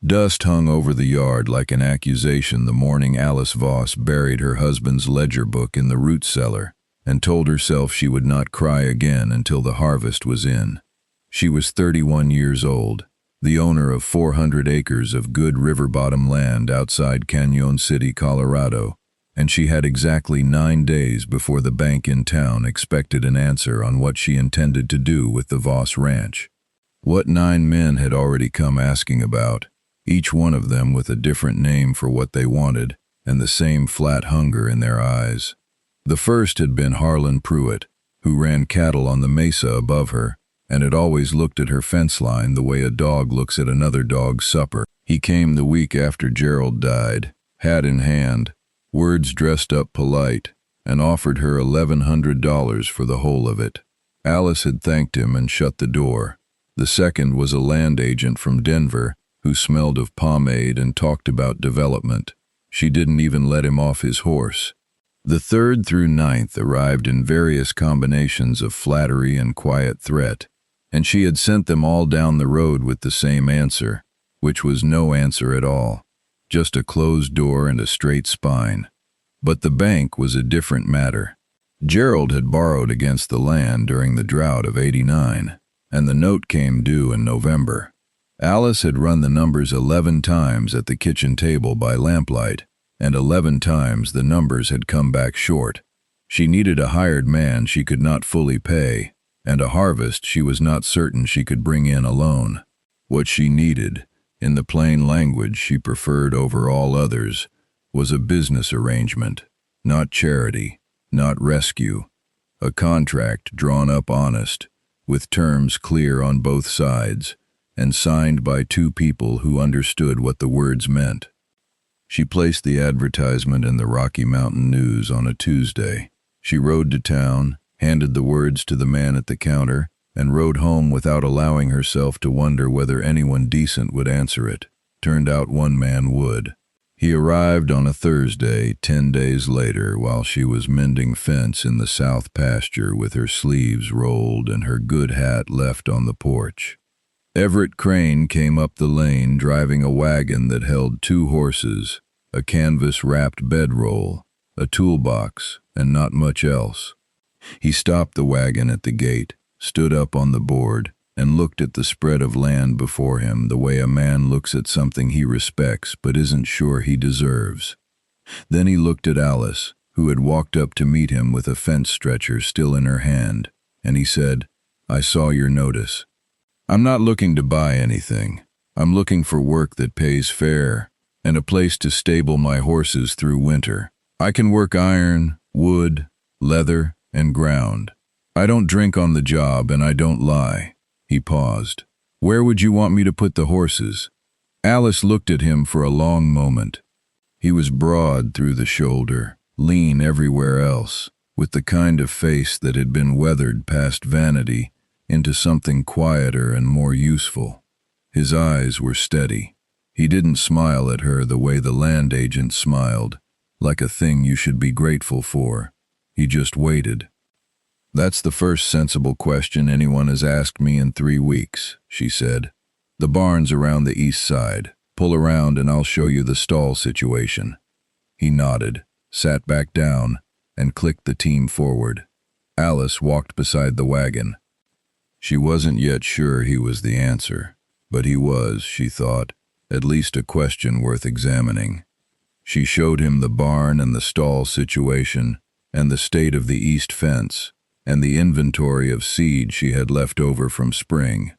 Dust hung over the yard like an accusation the morning Alice Voss buried her husband's ledger book in the root cellar and told herself she would not cry again until the harvest was in. She was 31 years old, the owner of 400 acres of good river-bottom land outside Cañon City, Colorado, and she had exactly 9 days before the bank in town expected an answer on what she intended to do with the Voss ranch. What 9 men had already come asking about, each one of them with a different name for what they wanted and the same flat hunger in their eyes. The first had been Harlan Pruitt, who ran cattle on the mesa above her and had always looked at her fence line the way a dog looks at another dog's supper. He came the week after Gerald died, hat in hand, words dressed up polite, and offered her $1,100 for the whole of it. Alice had thanked him and shut the door. The second was a land agent from Denver who smelled of pomade and talked about development. She didn't even let him off his horse. The third through ninth arrived in various combinations of flattery and quiet threat, and she had sent them all down the road with the same answer, which was no answer at all, just a closed door and a straight spine. But the bank was a different matter. Gerald had borrowed against the land during the drought of '89, and the note came due in November. Alice had run the numbers 11 times at the kitchen table by lamplight, and 11 times the numbers had come back short. She needed a hired man she could not fully pay, and a harvest she was not certain she could bring in alone. What she needed, in the plain language she preferred over all others, was a business arrangement, not charity, not rescue, a contract drawn up honest, with terms clear on both sides, and signed by 2 people who understood what the words meant. She placed the advertisement in the Rocky Mountain News on a Tuesday. She rode to town, handed the words to the man at the counter, and rode home without allowing herself to wonder whether anyone decent would answer it. Turned out one man would. He arrived on a Thursday, 10 days later, while she was mending fence in the south pasture with her sleeves rolled and her good hat left on the porch. Everett Crane came up the lane driving a wagon that held 2 horses, a canvas-wrapped bedroll, a toolbox, and not much else. He stopped the wagon at the gate, stood up on the board, and looked at the spread of land before him the way a man looks at something he respects but isn't sure he deserves. Then he looked at Alice, who had walked up to meet him with a fence stretcher still in her hand, and he said, "I saw your notice. I'm not looking to buy anything. I'm looking for work that pays fair, and a place to stable my horses through winter. I can work iron, wood, leather, and ground. I don't drink on the job and I don't lie." He paused. "Where would you want me to put the horses?" Alice looked at him for a long moment. He was broad through the shoulder, lean everywhere else, with the kind of face that had been weathered past vanity into something quieter and more useful. His eyes were steady. He didn't smile at her the way the land agent smiled, like a thing you should be grateful for. He just waited. "That's the first sensible question anyone has asked me in 3 weeks," she said. "The barn's around the east side. Pull around and I'll show you the stall situation." He nodded, sat back down, and clicked the team forward. Alice walked beside the wagon. She wasn't yet sure he was the answer, but he was, she thought, at least a question worth examining. She showed him the barn and the stall situation, and the state of the east fence, and the inventory of seed she had left over from spring.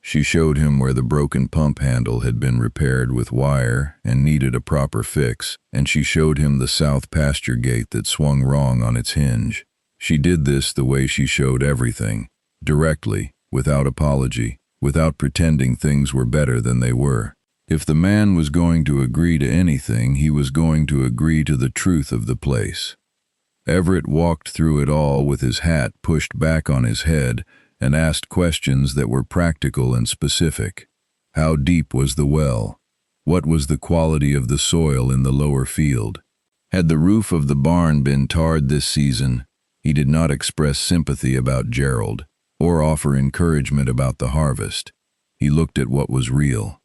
She showed him where the broken pump handle had been repaired with wire and needed a proper fix, and she showed him the south pasture gate that swung wrong on its hinge. She did this the way she showed everything, directly, without apology, without pretending things were better than they were. If the man was going to agree to anything, he was going to agree to the truth of the place. Everett walked through it all with his hat pushed back on his head and asked questions that were practical and specific. How deep was the well? What was the quality of the soil in the lower field? Had the roof of the barn been tarred this season? He did not express sympathy about Gerald or offer encouragement about the harvest. He looked at what was real.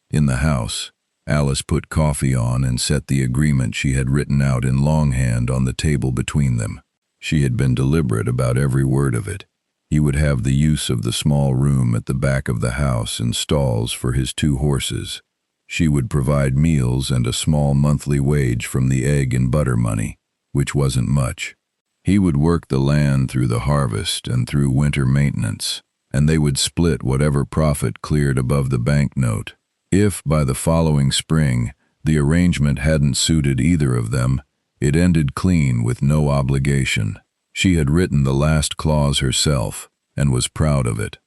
In the house, Alice put coffee on and set the agreement she had written out in longhand on the table between them. She had been deliberate about every word of it. He would have the use of the small room at the back of the house and stalls for his 2 horses. She would provide meals and a small monthly wage from the egg and butter money, which wasn't much. He would work the land through the harvest and through winter maintenance, and they would split whatever profit cleared above the banknote. If, by the following spring, the arrangement hadn't suited either of them, it ended clean with no obligation. She had written the last clause herself and was proud of it.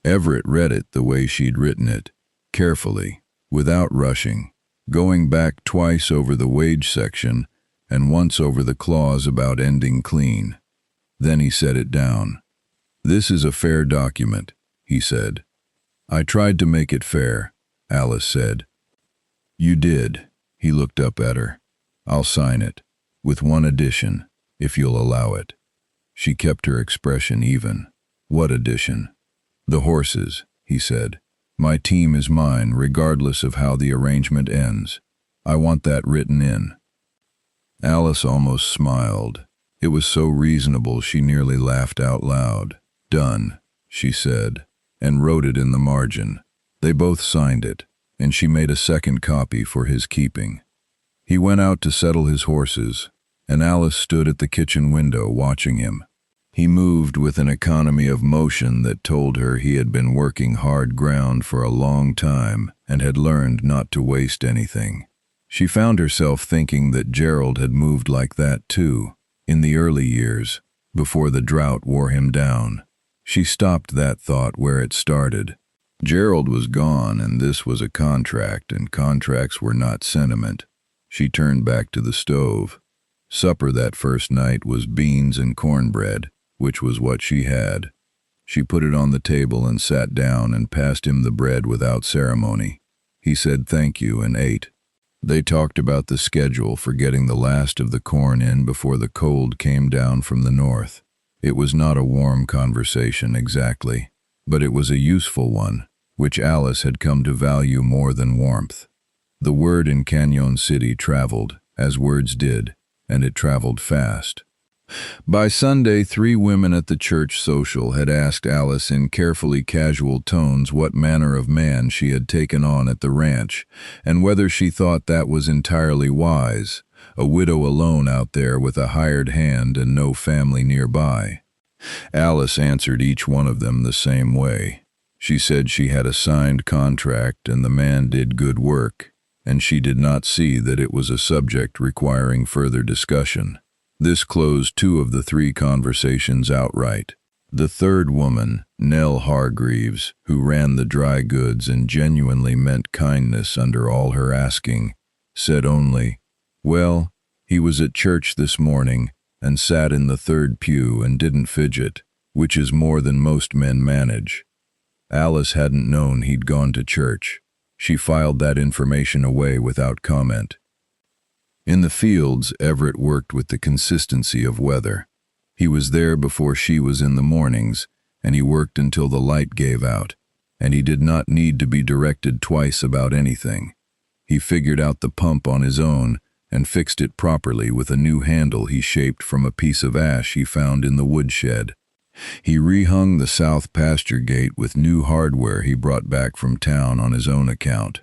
Everett read it the way she'd written it, carefully, without rushing, going back twice over the wage section and once over the clause about ending clean. Then he set it down. "This is a fair document," he said. "I tried to make it fair," Alice said. "You did." He looked up at her. "I'll sign it, with one addition, if you'll allow it." She kept her expression even. "What addition?" "The horses," he said. "My team is mine, regardless of how the arrangement ends. I want that written in." Alice almost smiled. It was so reasonable she nearly laughed out loud. "Done," she said, and wrote it in the margin. They both signed it, and she made a second copy for his keeping. He went out to settle his horses, and Alice stood at the kitchen window watching him. He moved with an economy of motion that told her he had been working hard ground for a long time and had learned not to waste anything. She found herself thinking that Gerald had moved like that too, in the early years, before the drought wore him down. She stopped that thought where it started. Gerald was gone, and this was a contract, and contracts were not sentiment. She turned back to the stove. Supper that first night was beans and cornbread, which was what she had. She put it on the table and sat down and passed him the bread without ceremony. He said thank you and ate. They talked about the schedule for getting the last of the corn in before the cold came down from the north. It was not a warm conversation exactly, but it was a useful one, which Alice had come to value more than warmth. The word in Canyon City traveled, as words did, and it traveled fast. By Sunday, 3 women at the church social had asked Alice in carefully casual tones what manner of man she had taken on at the ranch, and whether she thought that was entirely wise, a widow alone out there with a hired hand and no family nearby. Alice answered each one of them the same way. She said she had a signed contract and the man did good work, and she did not see that it was a subject requiring further discussion. This closed 2 of the 3 conversations outright. The third woman, Nell Hargreaves, who ran the dry goods and genuinely meant kindness under all her asking, said only, "Well, he was at church this morning and sat in the 3rd pew and didn't fidget, which is more than most men manage." Alice hadn't known he'd gone to church. She filed that information away without comment. In the fields, Everett worked with the consistency of weather. He was there before she was in the mornings, and he worked until the light gave out, and he did not need to be directed twice about anything. He figured out the pump on his own and fixed it properly with a new handle he shaped from a piece of ash he found in the woodshed. He rehung the south pasture gate with new hardware he brought back from town on his own account.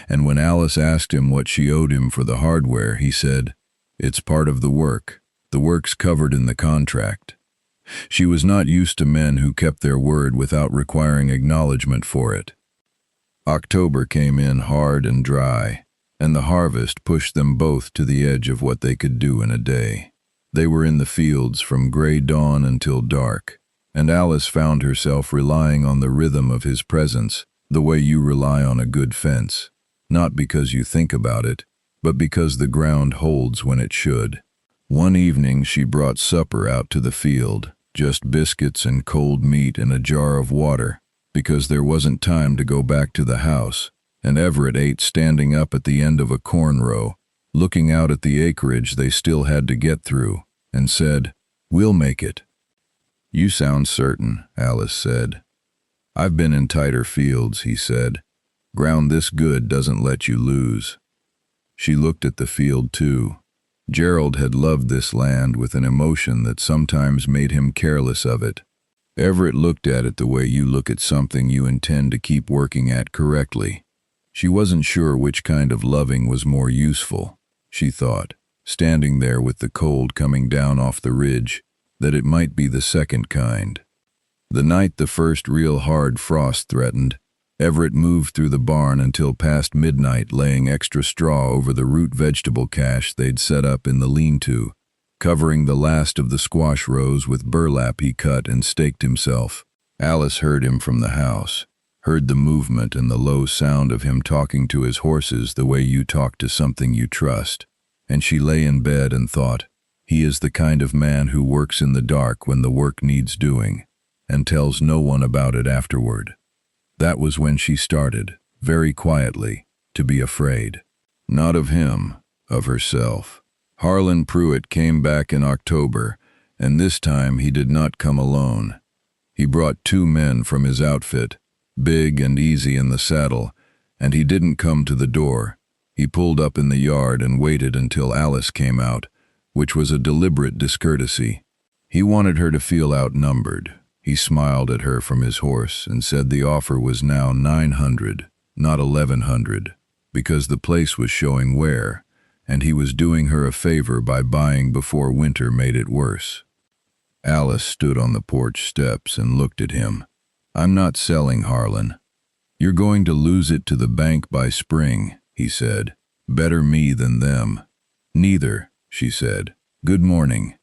And when Alice asked him what she owed him for the hardware, he said, "It's part of the work. The work's covered in the contract." She was not used to men who kept their word without requiring acknowledgement for it. October came in hard and dry, and the harvest pushed them both to the edge of what they could do in a day. They were in the fields from gray dawn until dark, and Alice found herself relying on the rhythm of his presence, the way you rely on a good fence. Not because you think about it, but because the ground holds when it should. One evening she brought supper out to the field, just biscuits and cold meat and a jar of water, because there wasn't time to go back to the house, and Everett ate standing up at the end of a corn row, looking out at the acreage they still had to get through, and said, "We'll make it." "You sound certain," Alice said. "I've been in tighter fields," he said. Ground this good doesn't let you lose. She looked at the field too. Gerald had loved this land with an emotion that sometimes made him careless of it. Everett looked at it the way you look at something you intend to keep working at correctly. She wasn't sure which kind of loving was more useful, she thought, standing there with the cold coming down off the ridge, that it might be the second kind. The night the first real hard frost threatened, Everett moved through the barn until past midnight, laying extra straw over the root vegetable cache they'd set up in the lean-to, covering the last of the squash rows with burlap he cut and staked himself. Alice heard him from the house, heard the movement and the low sound of him talking to his horses the way you talk to something you trust, and she lay in bed and thought, he is the kind of man who works in the dark when the work needs doing, and tells no one about it afterward. That was when she started, very quietly, to be afraid. Not of him, of herself. Harlan Pruitt came back in October, and this time he did not come alone. He brought 2 men from his outfit, big and easy in the saddle, and he didn't come to the door. He pulled up in the yard and waited until Alice came out, which was a deliberate discourtesy. He wanted her to feel outnumbered. He smiled at her from his horse and said the offer was now 900, not 1100, because the place was showing wear, and he was doing her a favor by buying before winter made it worse. Alice stood on the porch steps and looked at him. I'm not selling, Harlan. You're going to lose it to the bank by spring, he said. Better me than them. Neither, she said. Good morning.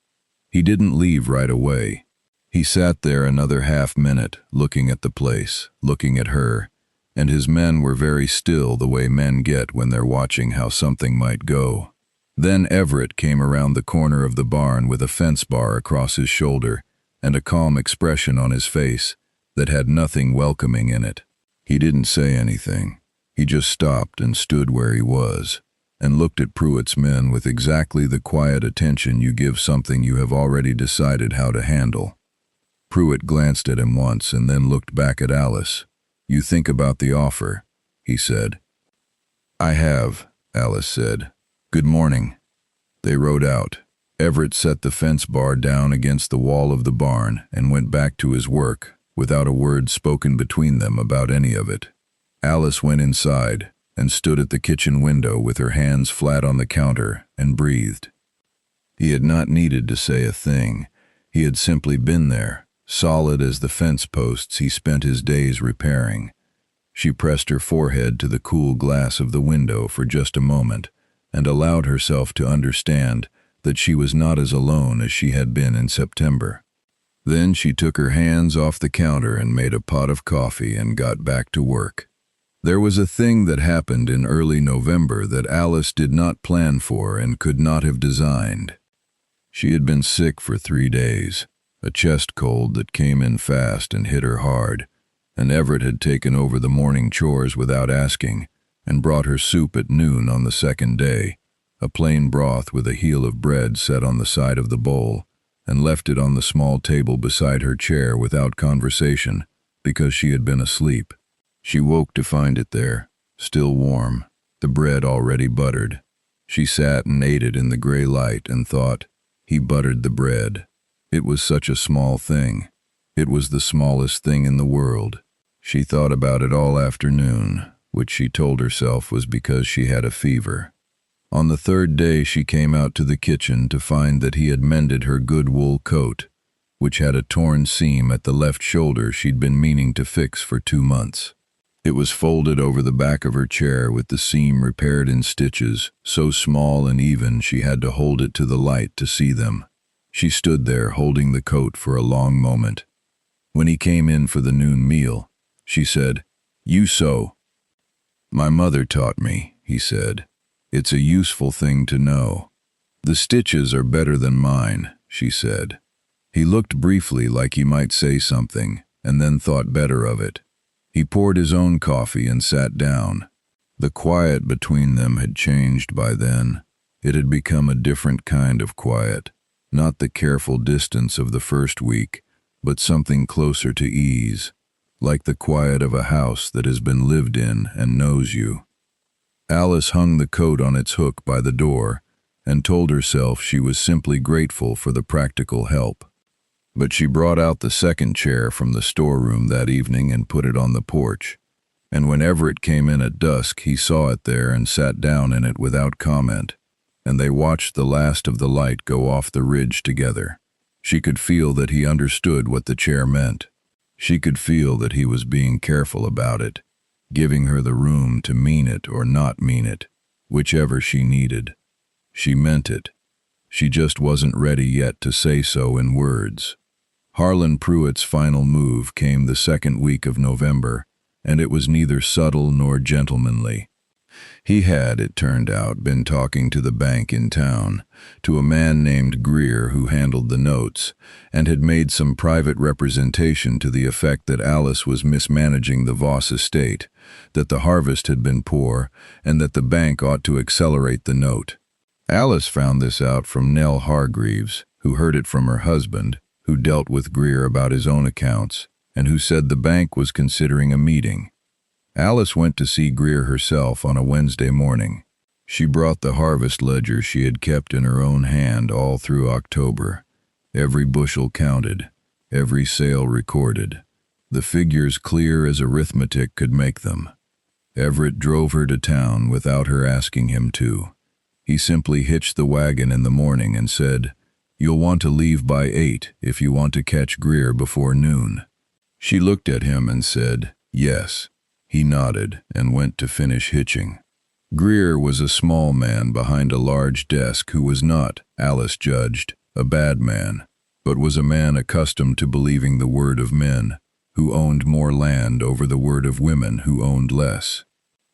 He didn't leave right away. He sat there another half-minute, looking at the place, looking at her, and his men were very still the way men get when they're watching how something might go. Then Everett came around the corner of the barn with a fence bar across his shoulder and a calm expression on his face that had nothing welcoming in it. He didn't say anything. He just stopped and stood where he was and looked at Pruitt's men with exactly the quiet attention you give something you have already decided how to handle. Pruitt glanced at him once and then looked back at Alice. You think about the offer, he said. I have, Alice said. Good morning. They rode out. Everett set the fence bar down against the wall of the barn and went back to his work, without a word spoken between them about any of it. Alice went inside and stood at the kitchen window with her hands flat on the counter and breathed. He had not needed to say a thing. He had simply been there, solid as the fence posts he spent his days repairing. She pressed her forehead to the cool glass of the window for just a moment and allowed herself to understand that she was not as alone as she had been in September. Then she took her hands off the counter and made a pot of coffee and got back to work. There was a thing that happened in early November that Alice did not plan for and could not have designed. She had been sick for 3 days, a chest cold that came in fast and hit her hard, and Everett had taken over the morning chores without asking and brought her soup at noon on the second day, a plain broth with a heel of bread set on the side of the bowl, and left it on the small table beside her chair without conversation because she had been asleep. She woke to find it there, still warm, the bread already buttered. She sat and ate it in the gray light and thought, he buttered the bread. It was such a small thing. It was the smallest thing in the world. She thought about it all afternoon, which she told herself was because she had a fever. On the 3rd day she came out to the kitchen to find that he had mended her good wool coat, which had a torn seam at the left shoulder she'd been meaning to fix for 2 months. It was folded over the back of her chair with the seam repaired in stitches, so small and even she had to hold it to the light to see them. She stood there holding the coat for a long moment. When he came in for the noon meal, she said, "You sew." "My mother taught me," he said. "It's a useful thing to know." "The stitches are better than mine," she said. He looked briefly like he might say something, and then thought better of it. He poured his own coffee and sat down. The quiet between them had changed by then. It had become a different kind of quiet, not the careful distance of the first week, but something closer to ease, like the quiet of a house that has been lived in and knows you. Alice hung the coat on its hook by the door and told herself she was simply grateful for the practical help. But she brought out the second chair from the storeroom that evening and put it on the porch, and when Everett came in at dusk, he saw it there and sat down in it without comment, and they watched the last of the light go off the ridge together. She could feel that he understood what the chair meant. She could feel that he was being careful about it, giving her the room to mean it or not mean it, whichever she needed. She meant it. She just wasn't ready yet to say so in words. Harlan Pruitt's final move came the second week of November, and it was neither subtle nor gentlemanly. He had, it turned out, been talking to the bank in town, to a man named Greer who handled the notes, and had made some private representation to the effect that Alice was mismanaging the Voss estate, that the harvest had been poor, and that the bank ought to accelerate the note. Alice found this out from Nell Hargreaves, who heard it from her husband, who dealt with Greer about his own accounts, and who said the bank was considering a meeting. Alice went to see Greer herself on a Wednesday morning. She brought the harvest ledger she had kept in her own hand all through October. Every bushel counted, every sale recorded, the figures clear as arithmetic could make them. Everett drove her to town without her asking him to. He simply hitched the wagon in the morning and said, "You'll want to leave by 8 if you want to catch Greer before noon." She looked at him and said, "Yes." He nodded and went to finish hitching. Greer was a small man behind a large desk who was not, Alice judged, a bad man, but was a man accustomed to believing the word of men, who owned more land over the word of women who owned less.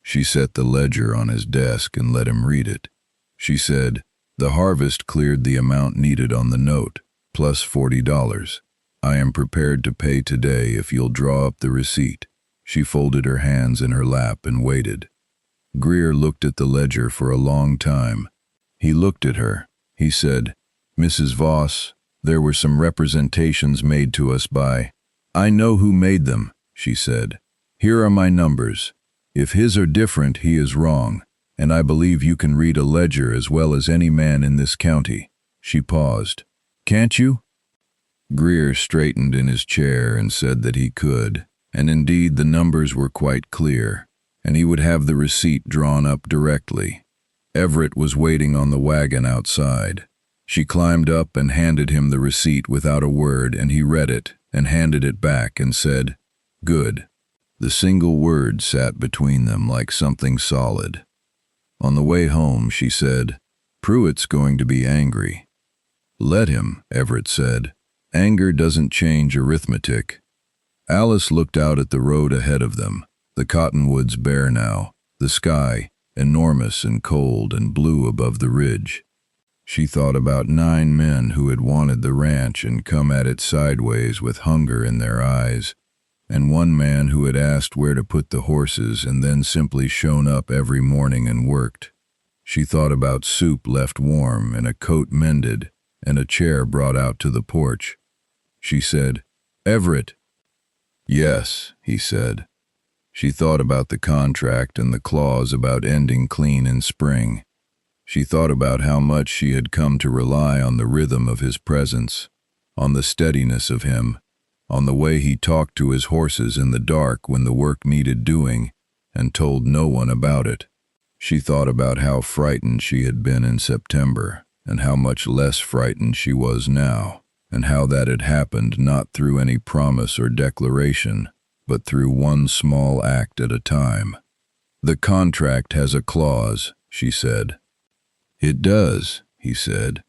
She set the ledger on his desk and let him read it. She said, "The harvest cleared the amount needed on the note, plus $40. I am prepared to pay today if you'll draw up the receipt." She folded her hands in her lap and waited. Greer looked at the ledger for a long time. He looked at her. He said, "Mrs. Voss, there were some representations made to us by—" "I know who made them," she said. "Here are my numbers. If his are different, he is wrong, and I believe you can read a ledger as well as any man in this county." She paused. "Can't you?" Greer straightened in his chair and said that he could. And indeed the numbers were quite clear, and he would have the receipt drawn up directly. Everett was waiting on the wagon outside. She climbed up and handed him the receipt without a word, and he read it and handed it back and said, "Good." The single word sat between them like something solid. On the way home she said, "Pruitt's going to be angry." "Let him," Everett said. "Anger doesn't change arithmetic." Alice looked out at the road ahead of them, the cottonwoods bare now, the sky, enormous and cold and blue above the ridge. She thought about 9 men who had wanted the ranch and come at it sideways with hunger in their eyes, and 1 man who had asked where to put the horses and then simply shown up every morning and worked. She thought about soup left warm and a coat mended and a chair brought out to the porch. She said, "Everett." "Yes," he said. She thought about the contract and the clause about ending clean in spring. She thought about how much she had come to rely on the rhythm of his presence, on the steadiness of him, on the way he talked to his horses in the dark when the work needed doing, and told no one about it. She thought about how frightened she had been in September, and how much less frightened she was now, and how that had happened not through any promise or declaration, but through one small act at a time. "The contract has a clause," she said. "It does," he said.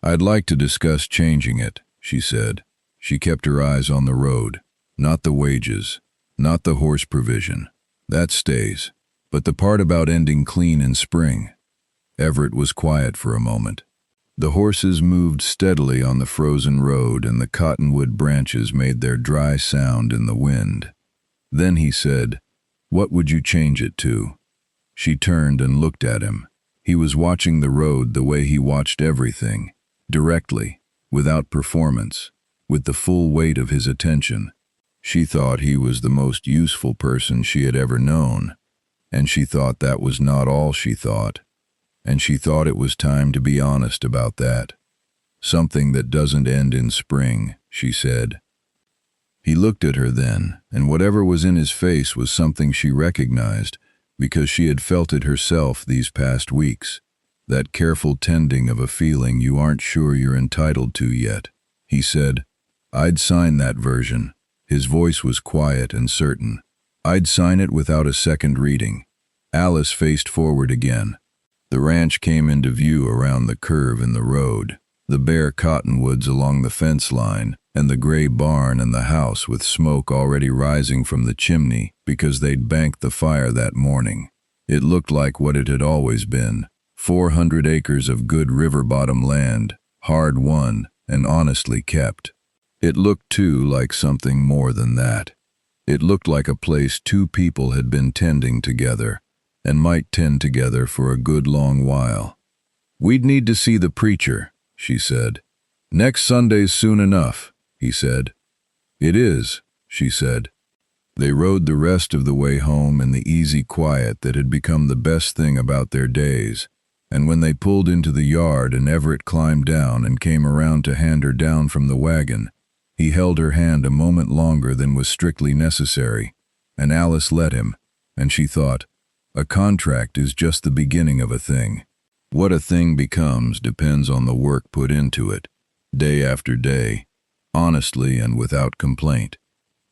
"I'd like to discuss changing it," she said. She kept her eyes on the road, not the wages, not the horse provision. That stays, but the part about ending clean in spring. Everett was quiet for a moment. The horses moved steadily on the frozen road, and the cottonwood branches made their dry sound in the wind. Then he said, "What would you change it to?" She turned and looked at him. He was watching the road the way he watched everything, directly, without performance, with the full weight of his attention. She thought he was the most useful person she had ever known, and she thought that was not all she thought, and she thought it was time to be honest about that. Something that doesn't end in spring, she said. He looked at her then, and whatever was in his face was something she recognized, because she had felt it herself these past weeks. That careful tending of a feeling you aren't sure you're entitled to yet. He said, "I'd sign that version." His voice was quiet and certain. "I'd sign it without a second reading." Alice faced forward again. The ranch came into view around the curve in the road, the bare cottonwoods along the fence line, and the gray barn and the house with smoke already rising from the chimney because they'd banked the fire that morning. It looked like what it had always been, 400 acres of good river-bottom land, hard won and honestly kept. It looked, too, like something more than that. It looked like a place two people had been tending together, and might tend together for a good long while. "We'd need to see the preacher," she said. "Next Sunday's soon enough," he said. "It is," she said. They rode the rest of the way home in the easy quiet that had become the best thing about their days, and when they pulled into the yard and Everett climbed down and came around to hand her down from the wagon, he held her hand a moment longer than was strictly necessary, and Alice let him, and she thought, a contract is just the beginning of a thing. What a thing becomes depends on the work put into it, day after day, honestly and without complaint.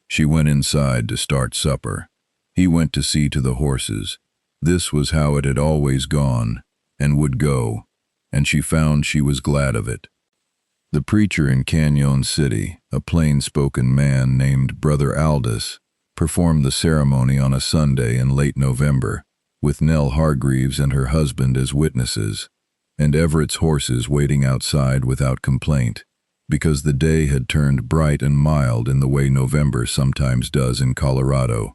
She went inside to start supper. He went to see to the horses. This was how it had always gone, and would go, and she found she was glad of it. The preacher in Canyon City, a plain-spoken man named Brother Aldous, performed the ceremony on a Sunday in late November, with Nell Hargreaves and her husband as witnesses, and Everett's horses waiting outside without complaint, because the day had turned bright and mild in the way November sometimes does in Colorado,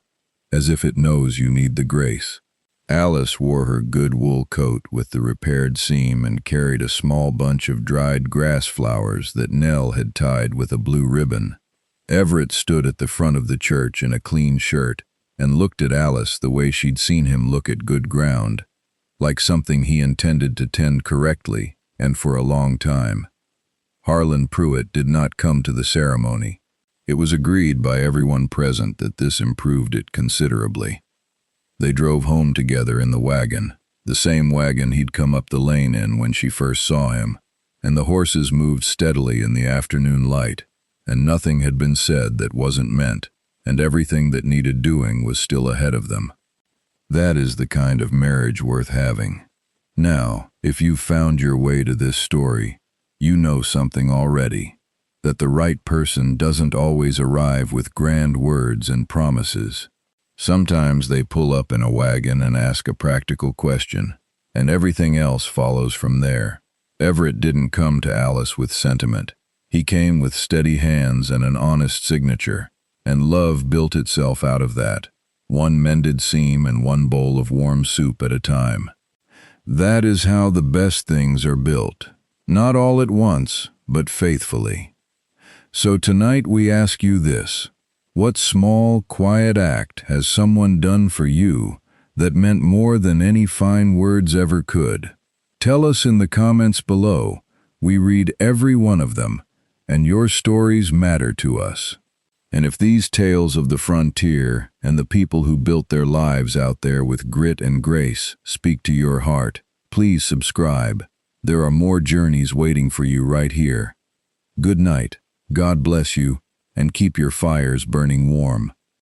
as if it knows you need the grace. Alice wore her good wool coat with the repaired seam and carried a small bunch of dried grass flowers that Nell had tied with a blue ribbon. Everett stood at the front of the church in a clean shirt and looked at Alice the way she'd seen him look at good ground, like something he intended to tend correctly and for a long time. Harlan Pruitt did not come to the ceremony. It was agreed by everyone present that this improved it considerably. They drove home together in the wagon, the same wagon he'd come up the lane in when she first saw him, and the horses moved steadily in the afternoon light, and nothing had been said that wasn't meant, and everything that needed doing was still ahead of them. That is the kind of marriage worth having. Now, if you've found your way to this story, you know something already, that the right person doesn't always arrive with grand words and promises. Sometimes they pull up in a wagon and ask a practical question, and everything else follows from there. Everett didn't come to Alice with sentiment. He came with steady hands and an honest signature, and love built itself out of that, one mended seam and one bowl of warm soup at a time. That is how the best things are built, not all at once, but faithfully. So tonight we ask you this. What small, quiet act has someone done for you that meant more than any fine words ever could? Tell us in the comments below. We read every one of them, and your stories matter to us. And if these tales of the frontier and the people who built their lives out there with grit and grace speak to your heart, please subscribe. There are more journeys waiting for you right here. Good night, God bless you, and keep your fires burning warm.